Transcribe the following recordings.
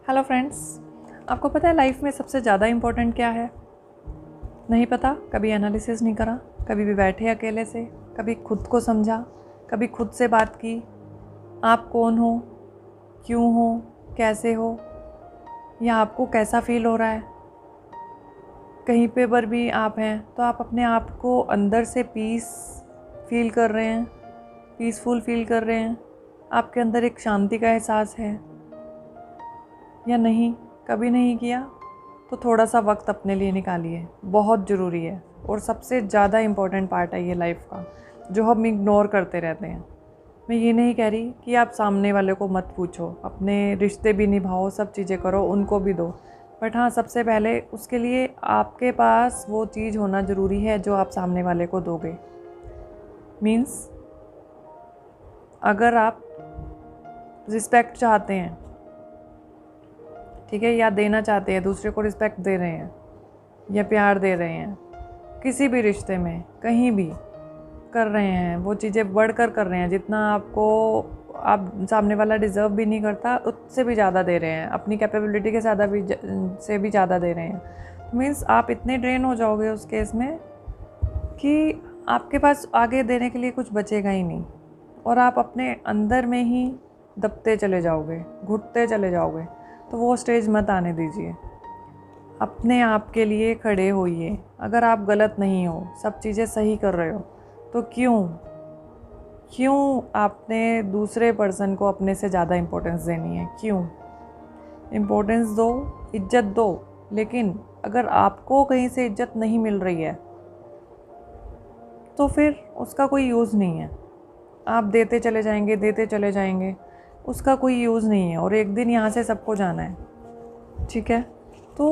Hello friends, आपको पता है लाइफ में सबसे ज़्यादा इम्पोर्टेंट क्या है? नहीं पता? कभी एनालिसिस नहीं करा, कभी भी बैठे अकेले से, कभी खुद को समझा, कभी खुद से बात की, आप कौन हो, क्यों हो, कैसे हो, या आपको कैसा फील हो रहा है? कहीं पे पर भी आप हैं तो आप अपने आप को अंदर से फील कर रहे हैं, पीसफुल फील कर रहे हैं, आपके अंदर एक शांति का एहसास है या नहीं? कभी नहीं किया तो थोड़ा सा वक्त अपने लिए निकालिए, बहुत ज़रूरी है और सबसे ज़्यादा इम्पोर्टेंट पार्ट है ये लाइफ का, जो हम इग्नोर करते रहते हैं। मैं ये नहीं कह रही कि आप सामने वाले को मत पूछो, अपने रिश्ते भी निभाओ, सब चीज़ें करो, उनको भी दो, बट हाँ, सबसे पहले उसके लिए आपके पास वो चीज़ होना ज़रूरी है जो आप सामने वाले को दोगे। मीन्स अगर आप रिस्पेक्ट चाहते हैं, ठीक है, या देना चाहते हैं, दूसरे को रिस्पेक्ट दे रहे हैं या प्यार दे रहे हैं, किसी भी रिश्ते में कहीं भी कर रहे हैं, वो चीज़ें बढ़कर कर रहे हैं, जितना आपको आप सामने वाला डिज़र्व भी नहीं करता उससे भी ज़्यादा दे रहे हैं, अपनी कैपेबिलिटी के से भी ज़्यादा दे रहे हैं, मीन्स आप इतने ड्रेन हो जाओगे उस केस में कि आपके पास आगे देने के लिए कुछ बचेगा ही नहीं और आप अपने अंदर में ही दबते चले जाओगे, घुटते चले जाओगे। तो वो स्टेज मत आने दीजिए। अपने आप के लिए खड़े होइए। अगर आप गलत नहीं हो, सब चीज़ें सही कर रहे हो, तो क्यों आपने दूसरे पर्सन को अपने से ज़्यादा इम्पोर्टेंस देनी है? क्यों? इम्पोर्टेंस दो, इज्जत दो, लेकिन अगर आपको कहीं से इज्जत नहीं मिल रही है तो फिर उसका कोई यूज़ नहीं है। आप देते चले जाएंगे, उसका कोई यूज़ नहीं है और एक दिन यहाँ से सबको जाना है, ठीक है? तो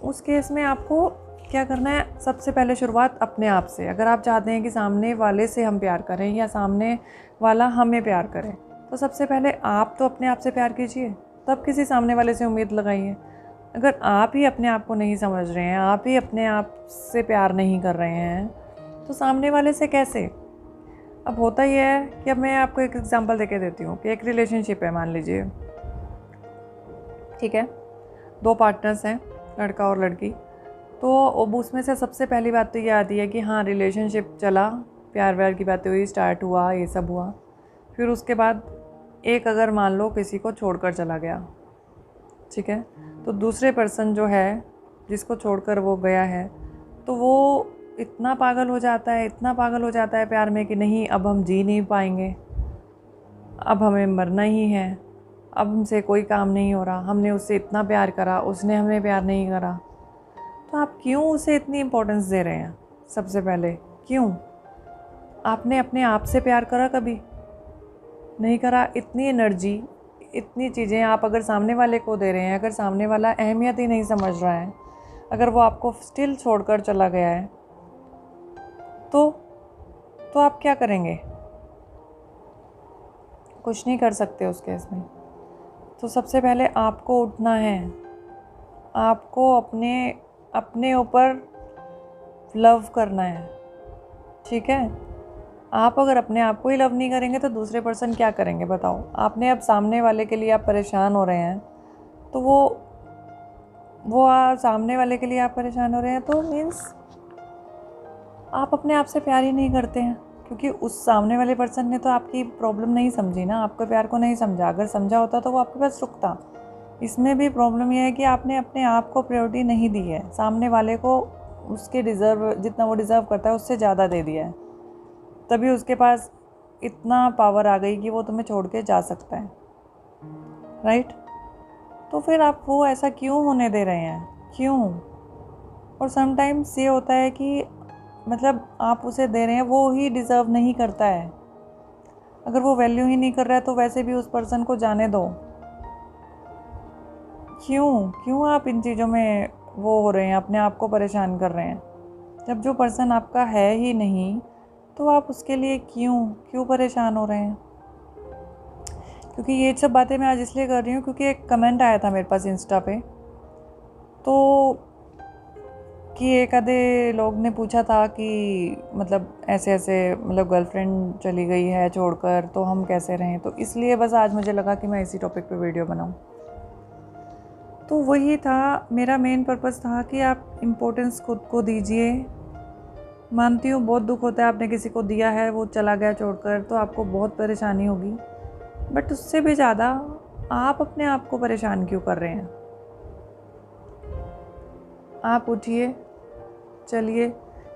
उस केस में आपको क्या करना है? सबसे पहले शुरुआत अपने आप से। अगर आप चाहते हैं कि सामने वाले से हम प्यार करें या सामने वाला हमें प्यार करे, तो सबसे पहले आप तो अपने आप से प्यार कीजिए, तब किसी सामने वाले से उम्मीद लगाइए। अगर आप ही अपने आप को नहीं समझ रहे हैं, आप ही अपने आप से प्यार नहीं कर रहे हैं, तो सामने वाले से कैसे? अब होता ही है कि अब मैं आपको एक एग्जांपल देके देती हूँ कि एक रिलेशनशिप है, मान लीजिए, ठीक है, 2 पार्टनर्स हैं, लड़का और लड़की। तो अब उसमें से सबसे पहली बात तो ये आती है कि हाँ, रिलेशनशिप चला, प्यार व्यार की बातें हुई, स्टार्ट हुआ, ये सब हुआ। फिर उसके बाद एक अगर मान लो किसी को छोड़कर चला गया, ठीक है, तो दूसरे पर्सन जो है जिसको छोड़कर वो गया है, तो वो इतना पागल हो जाता है प्यार में कि नहीं, अब हम जी नहीं पाएंगे, अब हमें मरना ही है, अब हमसे कोई काम नहीं हो रहा, हमने उससे इतना प्यार करा, उसने हमें प्यार नहीं करा। तो आप क्यों उसे इतनी इम्पोर्टेंस दे रहे हैं? सबसे पहले क्यों? आपने अपने आप से प्यार करा? कभी नहीं करा। इतनी एनर्जी, इतनी चीज़ें आप अगर सामने वाले को दे रहे हैं, अगर सामने वाला अहमियत ही नहीं समझ रहा है, अगर वो आपको स्टिल छोड़कर चला गया है, तो आप क्या करेंगे? कुछ नहीं कर सकते उस केस में। तो सबसे पहले आपको उठना है, आपको अपने ऊपर लव करना है, ठीक है? आप अगर अपने आप को ही लव नहीं करेंगे तो दूसरे पर्सन क्या करेंगे बताओ? आपने अब सामने वाले के लिए आप परेशान हो रहे हैं, तो सामने वाले के लिए आप परेशान हो रहे हैं, तो मीन्स आप अपने आप से प्यार ही नहीं करते हैं, क्योंकि उस सामने वाले पर्सन ने तो आपकी प्रॉब्लम नहीं समझी ना, आपके प्यार को नहीं समझा। अगर समझा होता तो वो आपके पास रुकता। इसमें भी प्रॉब्लम यह है कि आपने अपने आप को प्रायोरिटी नहीं दी है, सामने वाले को उसके जितना वो डिज़र्व करता है उससे ज़्यादा दे दिया है, तभी उसके पास इतना पावर आ गई कि वो तुम्हें छोड़ के जा सकता है, राइट? तो फिर आप वो ऐसा क्यों होने दे रहे हैं? क्यों? और समटाइम्स ये होता है कि मतलब आप उसे दे रहे हैं, वो ही डिज़र्व नहीं करता है। अगर वो वैल्यू ही नहीं कर रहा है तो वैसे भी उस पर्सन को जाने दो। क्यों आप इन चीज़ों में वो हो रहे हैं, अपने आप को परेशान कर रहे हैं? जब जो पर्सन आपका है ही नहीं, तो आप उसके लिए क्यों परेशान हो रहे हैं? क्योंकि ये सब बातें मैं आज इसलिए कर रही हूँ क्योंकि एक कमेंट आया था मेरे पास इंस्टा पे, तो कि एक आधे लोग ने पूछा था कि मतलब ऐसे मतलब गर्लफ्रेंड चली गई है छोड़कर, तो हम कैसे रहें? तो इसलिए बस आज मुझे लगा कि मैं इसी टॉपिक पे वीडियो बनाऊं। तो वही था, मेरा मेन पर्पस था कि आप इम्पोर्टेंस खुद को दीजिए। मानती हूँ बहुत दुख होता है, आपने किसी को दिया है, वो चला गया छोड़कर, तो आपको बहुत परेशानी होगी, बट उससे भी ज़्यादा आप अपने आप को परेशान क्यों कर रहे हैं? आप उठिए, चलिए,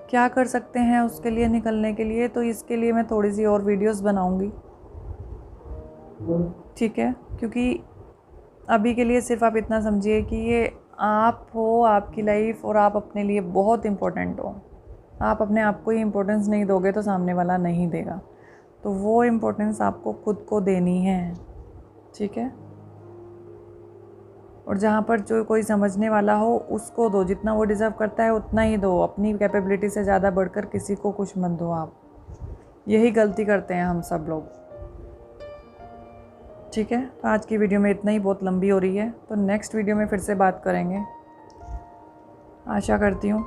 क्या कर सकते हैं उसके लिए निकलने के लिए, तो इसके लिए मैं थोड़ी सी और वीडियोस बनाऊंगी, ठीक है? क्योंकि अभी के लिए सिर्फ आप इतना समझिए कि ये आप हो, आपकी लाइफ, और आप अपने लिए बहुत इम्पोर्टेंट हो। आप अपने आप को ही इम्पोर्टेंस नहीं दोगे तो सामने वाला नहीं देगा, तो वो इम्पोर्टेंस आपको खुद को देनी है, ठीक है? और जहाँ पर जो कोई समझने वाला हो उसको दो, जितना वो डिज़र्व करता है उतना ही दो। अपनी कैपेबिलिटी से ज़्यादा बढ़कर किसी को कुछ मत दो आप। यही गलती करते हैं हम सब लोग, ठीक है? तो आज की वीडियो में इतना ही, बहुत लंबी हो रही है, तो नेक्स्ट वीडियो में फिर से बात करेंगे। आशा करती हूँ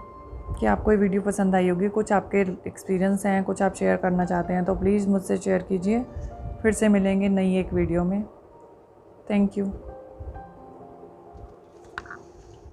कि आपको ये वीडियो पसंद आई होगी। कुछ आपके एक्सपीरियंस हैं, कुछ आप शेयर करना चाहते हैं, तो प्लीज़ मुझसे शेयर कीजिए। फिर से मिलेंगे नई एक वीडियो में। Thank you.